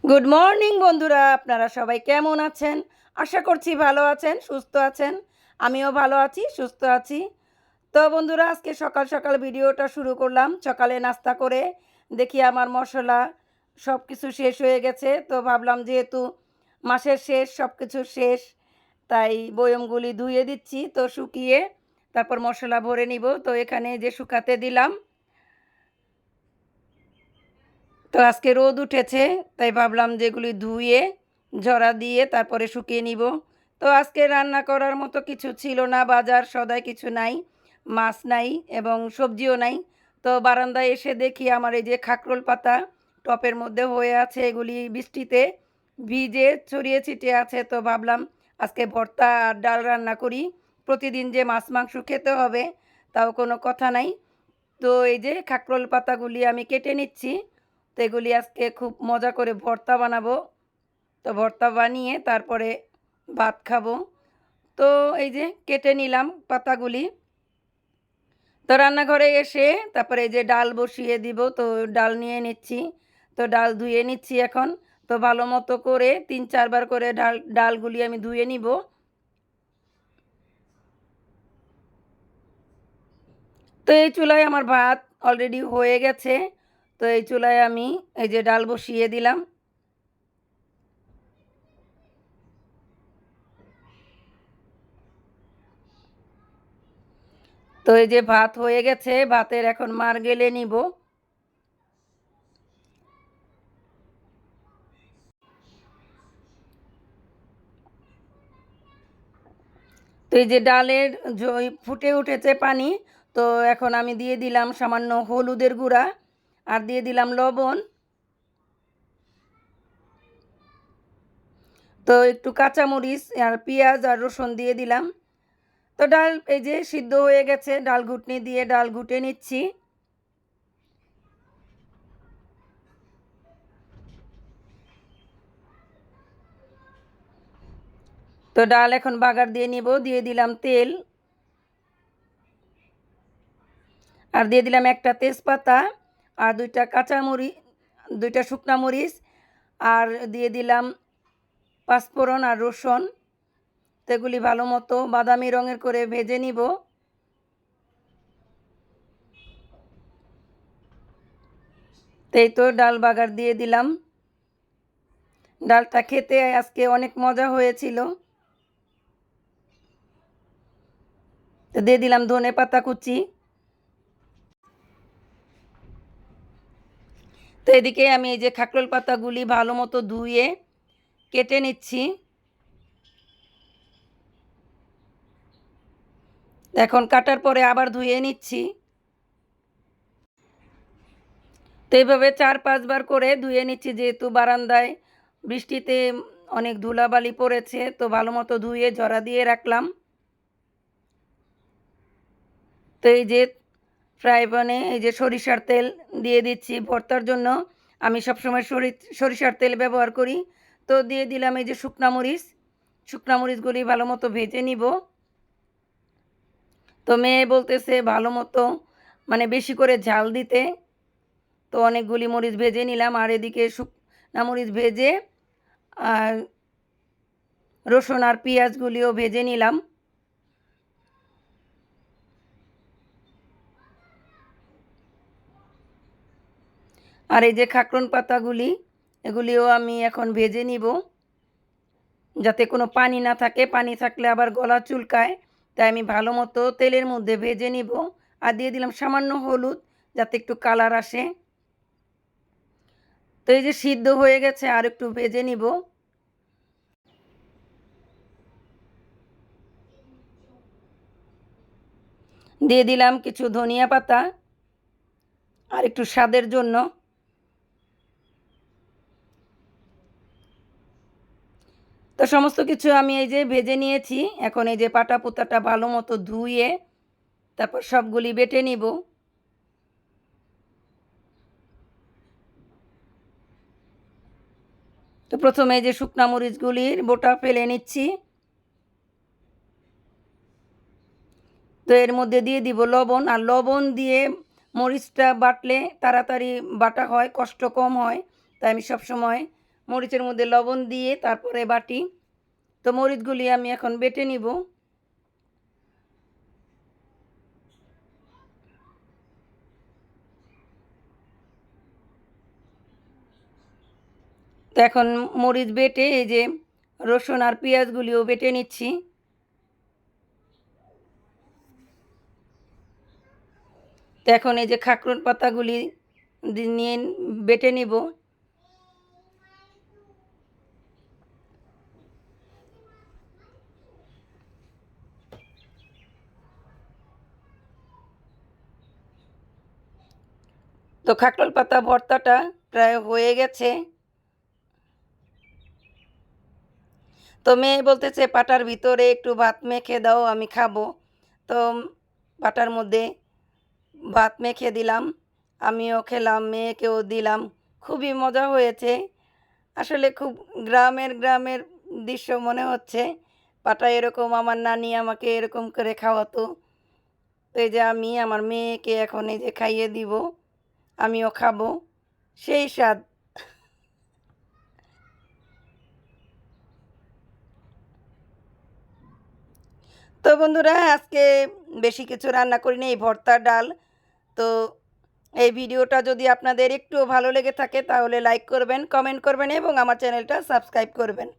Good morning বন্ধুরা, আপনারা সবাই কেমন আছেন? আশা করছি ভালো আছেন, সুস্থ আছেন। আমিও ভালো আছি, সুস্থ আছি। তো বন্ধুরা, আজকে সকাল সকাল ভিডিওটা শুরু করলাম। সকালে নাস্তা করে দেখি আমার মশলা সব কিছু শেষ হয়ে গেছে। তো ভাবলাম যেহেতু মাসের শেষ, সব কিছু শেষ, তাই বয়মগুলি ধুয়ে দিচ্ছি। তো শুকিয়ে তারপর মশলা ভরে নিব। তো এখানে যে শুকাতে দিলাম। তো আজকে রোদ উঠেছে, তাই ভাবলাম যেগুলি ধুয়ে ঝরা দিয়ে তারপরে শুকিয়ে নিব। তো আজকে রান্না করার মতো কিছু ছিল না, বাজার সদাই কিছু নাই, মাছ নাই এবং সবজিও নাই। তো বারান্দায় এসে দেখি আমার এই যে খাকরোল পাতা টপের মধ্যে হয়ে আছে, এগুলি বৃষ্টিতে ভিজে ছড়িয়ে ছিটিয়ে আছে। তো ভাবলাম আজকে ভর্তা আর ডাল রান্না করি। প্রতিদিন যে মাছ মাংস খেতে হবে তাও কোনো কথা নাই। তো এই যে খাকরোল পাতাগুলি আমি কেটে নিচ্ছি। তো এগুলি আজকে খুব মজা করে ভর্তা বানাবো। তো ভর্তা বানিয়ে তারপরে ভাত খাবো। তো এই যে কেটে নিলাম পাতাগুলি। তো রান্নাঘরে এসে তারপরে এই যে ডাল বসিয়ে দিব। তো ডাল নিয়ে নিচ্ছি। তো ডাল ধুয়ে নিচ্ছি এখন। তো ভালো মতো করে ৩-৪ বার করে ডালগুলি আমি ধুয়ে নিব। তো এই চুলায় আমার ভাত অলরেডি হয়ে গেছে। তো এই চুলায় আমি এই যে ডাল বসিয়ে দিলাম। তো এই যে ভাত হয়ে গেছে, ভাতের এখন মাড় গেলে নিব। তো এই যে ডালের ফুটে উঠেছে পানি। তো এখন আমি দিয়ে দিলাম সামান্য হলুদের গুঁড়া আর দিয়ে দিলাম লবণ। তো একটু কাঁচামরিচ আর পেঁয়াজ আর রসুন দিয়ে দিলাম। তো ডাল এই যে সিদ্ধ হয়ে গেছে, ডাল ঘুটনি দিয়ে ডাল ঘুটে নিচ্ছি। তো ডাল এখন বাগার দিয়ে নিব। দিয়ে দিলাম তেল আর দিয়ে দিলাম একটা তেজপাতা আর ২টা কাঁচামরিচ, ২টা শুকনা মরিচ আর দিয়ে দিলাম পাঁচফোড়ন আর রসুন। তো এগুলি ভালো মতো বাদামি রঙের করে ভেজে নিব। তো এই তো ডাল বাগার দিয়ে দিলাম। ডালটা খেতে আজকে অনেক মজা হয়েছিল। তো দিয়ে দিলাম ধনে পাতা কুচি। তো এদিকে আমি এই যে খাকরোল পাতাগুলি ভালো মতো ধুয়ে কেটে নিচ্ছি। এখন কাটার পরে আবার ধুয়ে নিচ্ছি। তো এইভাবে ৪-৫ বার করে ধুয়ে নিচ্ছি, যেহেতু বারান্দায় বৃষ্টিতে অনেক ধুলাবালি পড়েছে। তো ভালো মতো ধুয়ে ঝরা দিয়ে রাখলাম। তো এই যে ফ্রাই প্যানে এই যে সরিষার তেল দিয়ে দিচ্ছি ভর্তার জন্য। আমি সবসময় সরিষার তেল ব্যবহার করি। তো দিয়ে দিলাম এই যে শুকনা মরিচ। শুকনা মরিচগুলি ভালো মতো ভেজে নিব। তো মেয়ে বলতেছে ভালো মতো মানে বেশি করে ঝাল দিতে। তো অনেকগুলি মরিচ ভেজে নিলাম আর এদিকে শুকনা মরিচ ভেজে আর রসুন আর পেঁয়াজগুলিও ভেজে নিলাম। আর এই যে খাকরুন পাতাগুলি, এগুলিও আমি এখন ভেজে নিব, যাতে কোনো পানি না থাকে। পানি থাকলে আবার গলা চুলকায়। তাই আমি ভালো মতো তেলের মধ্যে ভেজে নিব। আর দিয়ে দিলাম সামান্য হলুদ, যাতে একটু কালার আসে। তো এই যে সিদ্ধ হয়ে গেছে, আর একটু ভেজে নিব। দিয়ে দিলাম কিছু ধনিয়া পাতা আর একটু স্বাদের জন্য। তো সমস্ত কিছু আমি এই যে ভেজে নিয়েছি। এখন এই যে পাটা পোতাটা ভালো মতো ধুয়ে তারপর সবগুলি বেটে নিব। তো প্রথমে এই যে শুকনা মরিচগুলির বোটা ফেলে নিচ্ছি। তো এর মধ্যে দিয়ে দিব লবণ। আর লবণ দিয়ে মরিচটা বাটলে তাড়াতাড়ি বাটা হয়, কষ্ট কম হয়। তাই আমি সবসময় মরিচের মধ্যে লবণ দিয়ে তারপরে বাটি। তো মরিচগুলি আমি এখন বেটে নিব। তো এখন মরিচ বেটে এই যে রসুন আর পেঁয়াজগুলিও বেটে নিচ্ছি। তো এখন এই যে খাকরুন পাতাগুলি নিয়ে বেটে নিব। তো খাকরুল পাতা ভর্তাটা প্রায় হয়ে গেছে। তো মেয়ে বলতেছে পাটার ভিতরে একটু ভাত মেখে দাও, আমি খাবো। তো পাটার মধ্যে ভাত মেখে দিলাম, আমিও খেলাম, মেয়েকেও দিলাম। খুবই মজা হয়েছে। আসলে খুব গ্রামের দৃশ্য মনে হচ্ছে। পাটা এরকম আমার নানি আমাকে এরকম করে খাওয়াতো। তো এই যে আমি আমার মেয়েকে এখন এই যে খাইয়ে দিব, আমিও খাবো। সেই স্বাদ। তো বন্ধুরা, আজকে বেশি কিছু রান্না করিনি, এই ভর্তা, ডাল। তো এই ভিডিওটা যদি আপনাদের একটুও ভালো লেগে থাকে তাহলে লাইক করবেন, কমেন্ট করবেন এবং আমার চ্যানেলটা সাবস্ক্রাইব করবেন।